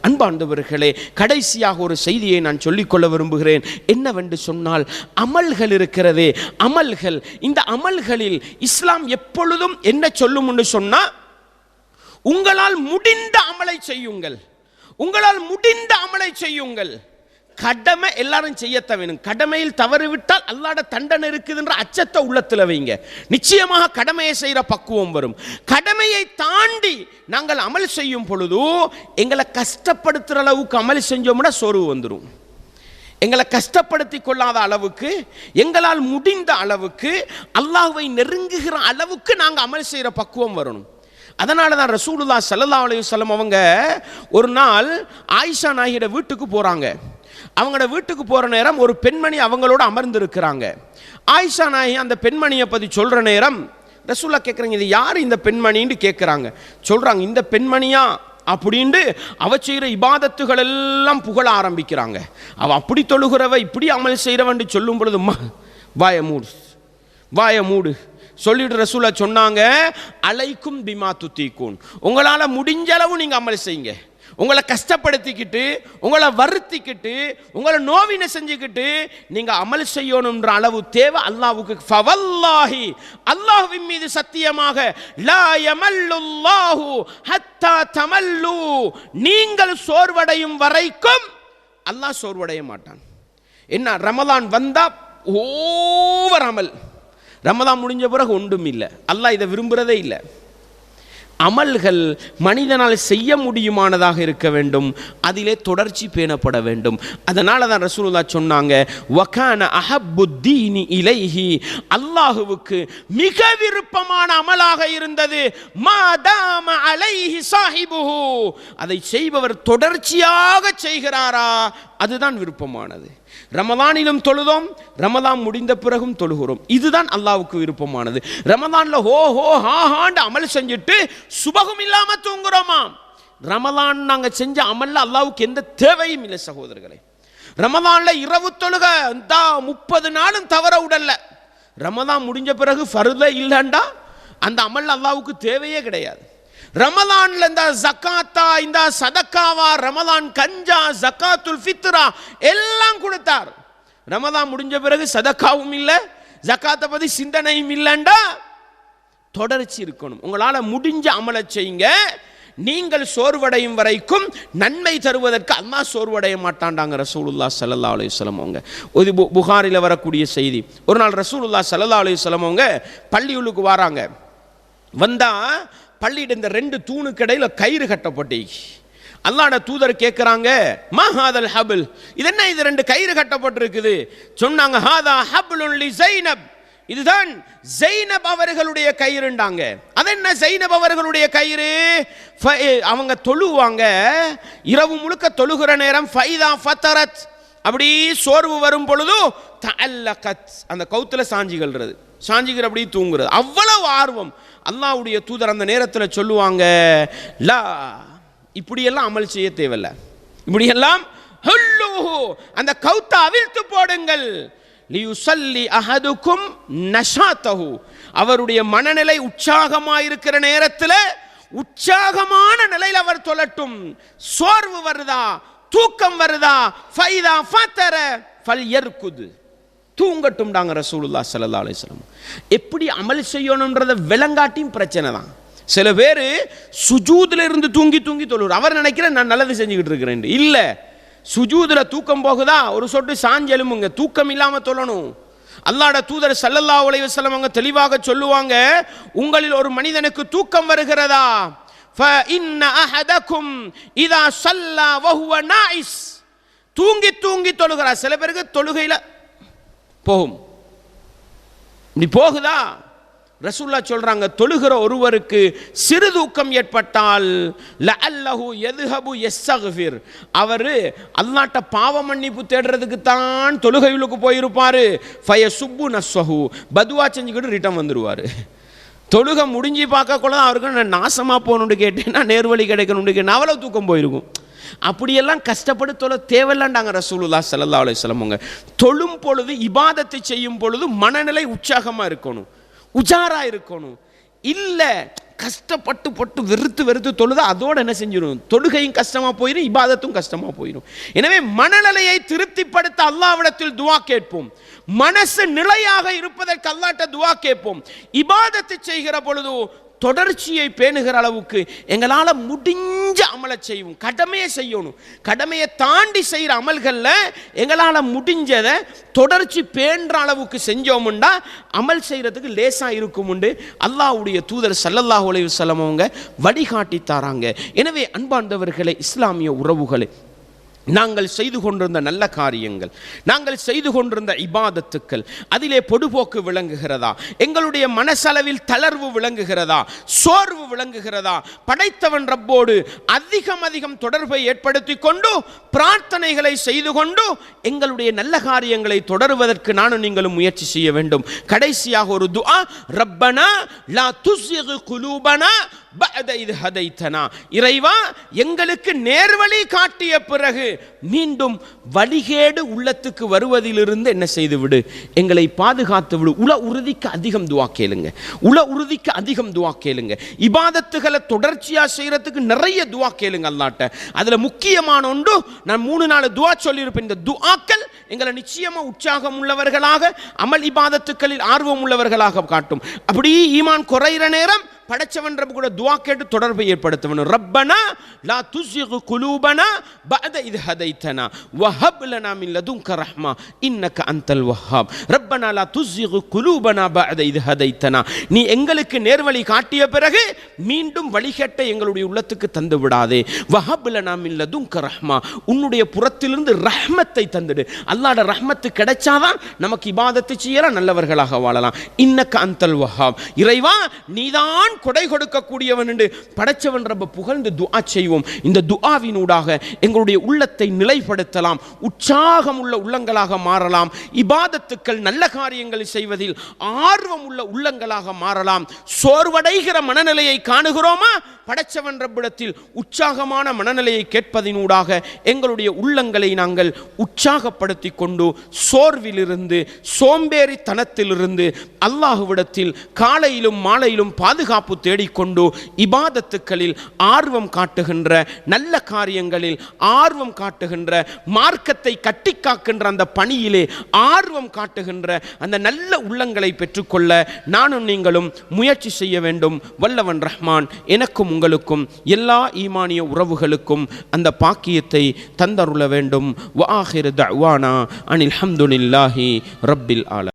அன்பார்ந்தவர்களே, கடைசியாக ஒரு செய்தியை நான் சொல்லிக்கொள்ள விரும்புகிறேன். என்னவென்று சொன்னால், அமல்கள் இருக்கிறதே, அமல்கள். இந்த அமல்களில் இஸ்லாம் எப்பொழுதும் என்ன சொல்லும் என்று சொன்னா, உங்களால் முடிந்த அமலை செய்யுங்கள், உங்களால் முடிந்த அமலை செய்யுங்கள். கடமை எல்லாரும் செய்யத்த வேணும். கடமையில் தவறு விட்டால் அல்லாஹ்வுடைய தண்டனை இருக்குதுன்ற அச்சத்தை உள்ளத்துல வைங்க. நிச்சயமாக கடமையை செய்யற பக்குவம் வரும். கடமையை தாண்டி நாங்கள் அமல் செய்யும் பொழுது எங்களை கஷ்டப்படுத்துற அளவுக்கு அமல் செஞ்சோம்னா சோர்வு வந்துடும். எங்களை கஷ்டப்படுத்தி கொள்ளாத அளவுக்கு, எங்களால் முடிந்த அளவுக்கு, அல்லாஹ்வை நெருங்குகிற அளவுக்கு நாங்கள் அமல் செய்யற பக்குவம் வரணும். அதனால தான் ரசூலுல்லாஹ் ஸல்லல்லாஹு அலைஹி வஸல்லம் அவங்க ஒரு நாள் ஆயிஷா நாயிட வீட்டுக்கு போறாங்க. அவங்களோட வீட்டுக்கு போற நேரம் ஒரு பெண்மணி அவங்களோட அமர்ந்து இருக்கிறாங்க. ஆயிஷா நாயகி அந்த பெண்மணியை பத்தி சொல்ற நேரம் ரசூலுல்லாஹ் கேட்குறாங்க, இது யார் இந்த பெண்மணின்னு கேட்குறாங்க. சொல்றாங்க, இந்த பெண்மணியா அப்படின்ட்டு அவ செய்கிற இபாதத்துகள் எல்லாம் புகழ ஆரம்பிக்கிறாங்க. அவ அப்படி தொழுகிறவ, இப்படி அமல் செய்கிறவன் சொல்லும் பொழுது வாய மூடு சொல்லிட்டு ரசூலுல்லாஹ் சொன்னாங்க, அலைக்கும் பிமா துத்தீகூன், உங்களால முடிஞ்ச அளவு நீங்க அமல் செய்யுங்க. உங்களை கஷ்டப்படுத்திக்கிட்டு, உங்களை வருத்திக்கிட்டு, உங்களை நோவினை செஞ்சுக்கிட்டு நீங்க அமல் செய்யணும்ன்ற அளவு தேவை அல்லாஹ்வுக்கு. ஃபவல்லாஹி, அல்லாஹ்வின் மீது சத்தியமாக, லா யமல்லுல்லாஹு ஹத்தா தமல்லு, நீங்கள் சோர்வடையும் வரைக்கும் அல்லாஹ் சோர்வடைய மாட்டான். என்ன, ரமலான் வந்தா ஓவர் அமல், ரமலான் முடிஞ்ச பிறகு ஒன்றும் இல்லை. அல்லாஹ் இதை விரும்புறதே இல்லை. அமல்கள் மனிதனால் செய்ய முடியுமானதாக இருக்க வேண்டும், அதிலே தொடர்ச்சி பேணப்பட வேண்டும். அதனால தான் ரசூலுல்லாஹ் சொன்னாங்க, வகான அஹப்புத்தீனி இலைஹி, அல்லாஹ்வுக்கு மிக விருப்பமான அமலாக இருந்தது மாதாம அலைஹி சாஹிபுஹு, அதை செய்பவர் தொடர்ச்சியாக செய்கிறாரா, அதுதான் விருப்பமானது. ரமலானிலும் தொழுதோம், ரமலான் முடிந்த பிறகும் தொழுகிறோம், இதுதான் அல்லாஹ்வுக்கு விருப்பமானது. ரமலான்ல ஹோ ஹோ ஹா ஹாண்டு அமல் செஞ்சுட்டு சுபகம் இல்லாம தூங்குறோமா? ரமலான் நாங்க செஞ்ச அமல்ல அல்லாஹ்வுக்கு எந்த தேவையும் இல்லை சகோதரர்களே. ரமலான்ல இரவு தொழுக 30 நாளும் தவற உடல்ல, ரமலான் முடிஞ்ச பிறகு ஃபர்தே இல்லைண்டா அந்த அமல் அல்லாஹ்வுக்கு தேவையே கிடையாது. ரமலான்ல இந்த ஜகாத்தா, இந்த சதக்காவா, ரமலான் கஞ்சா, ஜகாத்துல் ஃபித்ரா எல்லாம் கொடுத்தார். ரமலான் முடிஞ்ச பிறகு சதக்காவும் இல்லை, ஜகாத்தை பத்தி சிந்தனையும் இல்லைண்டா தொடர்ச்சி இருக்கணும். உங்களால முடிஞ்ச அமலை செய்யுங்க. நீங்கள் சோர்வடையும் வரைக்கும் நன்மை தருவதற்கு அல்லாஹ் சோர்வடைய மாட்டாண்டாங்க ரசூலுல்லாஹ் ஸல்லல்லாஹு அலைஹி வஸல்லம் அவங்க. ஒரு புகாரில வரக்கூடிய செய்தி, ஒரு நாள் ரசூலுல்லாஹ் ஸல்லல்லாஹு அலைஹி வஸல்லம் அவங்க பள்ளியுள்ளுக்கு வராங்க. வந்தா பள்ளியிட இந்த 2 தூணுக்கு இடையில கயிறு கட்டப்பட்டு, அல்லாஹ்வுடைய தூதர் கேட்கிறாங்க, மா ஹாதல் ஹபில், இது என்ன, இது 2 கயிறு கட்டப்பட்டிருக்குது? சொன்னாங்க, ஹாதா ஹப்லுன் லி ஸைனப், இதுதான் ஸைனப் அவர்களுடைய கயிறுண்டாங்க. அது என்ன ஸைனப் அவர்களுடைய கயிறு? அவங்க தொழுவாங்க, இரவு முழுக்க தொழுகிற நேரம், ஃபைதா ஃபதரத், அப்படி சோர்வு வரும் பொழுது தஅல்லகத், அந்த கவுத்துல சாஞ்சிகள்றது, சாஞ்சிக்கிற அப்படி தூங்குறது, அவ்வளவு ஆர்வம். அல்லாஹ்வுடைய தூதர் அந்த நேரத்தில் சொல்லுவாங்க, லா, இப்படியெல்லாம் அமல் செய்ய தேவையில்லை, இப்படியெல்லாம் அந்த கவுத்தை அவிழ்த்து போடுங்கள். லியுஸல்லி அஹதுக்கும் நஷாத்தஹு, அவருடைய மனநிலை உற்சாகமாயிருக்கிற நேரத்தில் உற்சாகமான நிலையில் அவர் தொழட்டும். சோர்வு வருதா, தூக்கம் வருதா, ஃபைதா ஃபதர ஃபல்யர்குத், தூங்கட்டும்டாங்க ரசூலுல்லாஹ் ஸல்லல்லாஹு அலைஹி வஸல்லம். எப்படி அமல் செய்யணும்ன்றத விளங்காட்டியும் பிரச்சனை தான். சில பேர் சுஜூதுல இருந்து தூங்கி தூங்கி தொழுற, அவர் நினைக்கிறேன் நான் நல்லது செஞ்சுக்கிட்டு இருக்கிறேன். இல்ல, சுஜூதுல தூக்கம் போகுதா, ஒரு சொட்டு சாஞ்சு எழும்புங்க, தூக்கம் இல்லாம தொழணும். அல்லாஹ்வுடைய தூதர் ஸல்லல்லாஹு அலைஹி வஸல்லம் அவங்க தெளிவாக சொல்லுவாங்க, உங்களில் ஒரு மனிதனுக்கு தூக்கம் வருகிறதா, ஃபஇன்ன அஹதகும் இதா ஸல்லா வஹுவ நாயிஸ், தூங்கி தூங்கி தொழுகிறார். சில பேருக்கு தொழுகையில போகும், இப்படி போகுதா, ரசூலுல்லாஹ் சொல்றாங்க, தொழுகிற ஒருவருக்கு சிறு தூக்கம் ஏற்பட்டால் லஅல்லஹு யذهபு யஸ்தக்ஃபிர், அவர் அல்லாஹ்ட்ட பாவ மன்னிப்பு தேடுறதுக்கு தான் தொழுகைகளுக்கு போயிருப்பாரு. ஃபயசுப்பு நஸ்ஸஹு, பதுவா செஞ்சுக்கிட்டு ரிட்டர்ன் வந்துருவாரு. தொழுகை முடிஞ்சு பார்க்கக்குள்ள அவருக்கு நான் நாசமா போகணும்னு கேட்டேன்னா, நேர்வழி கிடைக்கணும்னு கேட்டேன், அவ்வளவு தூக்கம் போயிருக்கும். அப்படியெல்லாம் கஷ்டப்பட்டு தொழ தேவையில்லாண்டாங்க ரசூலுல்லாஹ் ஸல்லல்லாஹு அலைஹி வஸல்லம். தொழும் பொழுது, இபாதத்தை செய்யும் பொழுது மனநிலை உற்சாகமா இருக்கணும், உஜாரா இருக்கணும். இல்ல கஷ்டப்பட்டு பட்டு வெறுத்து தொழுதா அதோட என்ன செஞ்சிடும், தொழுகையும் கஷ்டமா போயிடும், இபாதத்தும் கஷ்டமா போயிடும். எனவே மனநிலையை திருப்திப்படுத்த அல்லாஹ்விடத்தில் துஆ கேட்போம். மனசு நிலையாக இருப்பதற்கு அல்லாஹ்ட்ட துஆ கேட்போம். இபாதத்து செய்கிற பொழுது தொடர்ச்சியை பேணுகிற அளவுக்கு எங்களால் முடிஞ்ச அமலை செய்வோம். கடமையை செய்யணும். கடமையை தாண்டி செய்கிற அமல்களில் எங்களால் முடிஞ்சதை தொடர்ச்சி பேணுற அளவுக்கு செஞ்சோம்னா அமல் செய்கிறதுக்கு லேசாக இருக்குமுண்டு அல்லாஹ்வுடைய தூதர் ஸல்லல்லாஹு அலைஹி வஸல்லம் அவங்க வழிகாட்டி தராங்க. எனவே அன்பார்ந்தவர்களே, இஸ்லாமிய உறவுகளே, நாங்கள் செய்து கொண்டிருந்த நல்ல காரியங்கள், நாங்கள் செய்து கொண்டிருந்த இபாதத்துக்கள், அதிலே பொடுபோக்கு விளங்குகிறதா, எங்களுடைய மனசளவில் தளர்வு விளங்குகிறதா, சோர்வு விளங்குகிறதா, படைத்தவன் ரப்போடு அதிகம் தொடர்பை ஏற்படுத்தி கொண்டு பிரார்த்தனைகளை செய்து கொண்டு எங்களுடைய நல்ல காரியங்களை தொடருவதற்கு நானும் நீங்களும் முயற்சி செய்ய வேண்டும். கடைசியாக ஒரு துஆ, ரப்பனா லா துஸிக் குலூபனா பஅத இத் ஹதைதனா. இறைவா, எங்களுக்கு நேர்வழி காட்டிய பிறகு மீண்டும் வழிகேடு உள்ளத்துக்கு வருவதிலிருந்து என்ன செய்து விடு, எங்களை பாதுகாத்து விடு. உல உறுதிக்கு அதிகம் துஆ கேளுங்க. உல உறுதிக்கு அதிகம் துஆ கேளுங்க. இபாதத்துகளை தொடர்ச்சியா செய்யறதுக்கு நிறைய துஆ கேளுங்க அல்லாஹ்ட்ட. அதுல முக்கியமான ஒன்று, நான் 3-4 துஆ சொல்லியிருப்பேன். இந்த துஆக்கள் எங்களை நிச்சயமா உற்சாகம் உள்ளவர்களாக, அமல் இபாதத்துக்களில் ஆர்வம் உள்ளவர்களாக காட்டும். அப்படி ஈமான் குறைகிற நேரம் படைச்சவன் ரப்ப கூட துஆ கேட்டு தொடர்பை ஏற்படுத்தவன். ரப்பனா லா துஸிக் குலூபனா பஅத இத் ஹதைதனா வஹப் லனா மின் லதுன்க ரஹ்மா இன்னக அன்தல் வஹ்ஹாப். ரப்பனா லா துஸிக் குலூபனா பஅத இத் ஹதைதனா. நீ எங்களுக்கு நேர்வழி காட்டிய பிறகு மீண்டும் வழிகட்ட எங்களுடைய உள்ளத்துக்கு தந்து விடாதே. வஹப் லனா மின் லதுன்க ரஹ்மா, உன்னுடைய புறத்திலிருந்து ரஹ்மத்தை தந்துடு. அல்லாஹ்வுடைய ரஹ்மத்து கிடைச்சாதான் நமக்கு இபாதத்து செய்யலாம், நல்லவர்களாக வாழலாம். இன்னக அன்தல் வஹ்ஹாப். இறைவா, நீதான் கொடை கொடுக்கக்கூடியவன் என்று படைச்சவன் ரப்ப புகழ்ந்து துஆ செய்வோம். இந்த துஆவினூடாக எங்களுடைய உள்ளத்தை நிலைப்படுத்தலாம், உற்சாகம் உள்ள உள்ளங்களாக மாறலாம், இபாதத்துக்கள் நல்ல காரியங்களை செய்வதில் ஆர்வம் உள்ள உள்ளங்களாக மாறலாம். சோர்வடைகிற மனநிலையை காணுகிறோமா? படைச்சவன் ரப்பிடத்தில் உற்சாகமான மனநிலையை கேட்பதினூடாக எங்களுடைய உள்ளங்களை நாங்கள் உற்சாகப்படுத்தி கொண்டு சோர்விலிருந்து, சோம்பேறித்தனத்திலிருந்து அல்லாஹ்விடத்தில் காலையிலும் மாலையிலும் பாதுகாப்பு தேடிக்கொண்டு இபாதத்துக்களில் ஆர்வம் காட்டுகின்ற, நல்ல காரியங்களில் ஆர்வம் காட்டுகின்ற, மார்க்கத்தை கட்டி காக்கின்ற அந்த பணியிலே ஆர்வம் காட்டுகின்ற அந்த நல்ல உள்ளங்களை பெற்றுக்கொள்ள நானும் நீங்களும் முயற்சி செய்ய வேண்டும். வல்லவன் ரஹ்மான் எனக்கும் உங்களுக்கும் எல்லா ஈமானிய உறவுகளுக்கும் அந்த பாக்கியத்தை தந்தருள வேண்டும். வஆகிரு தஅவானா அனில் ஹம்துலில்லாஹி ரப்பில் ஆலமீன்.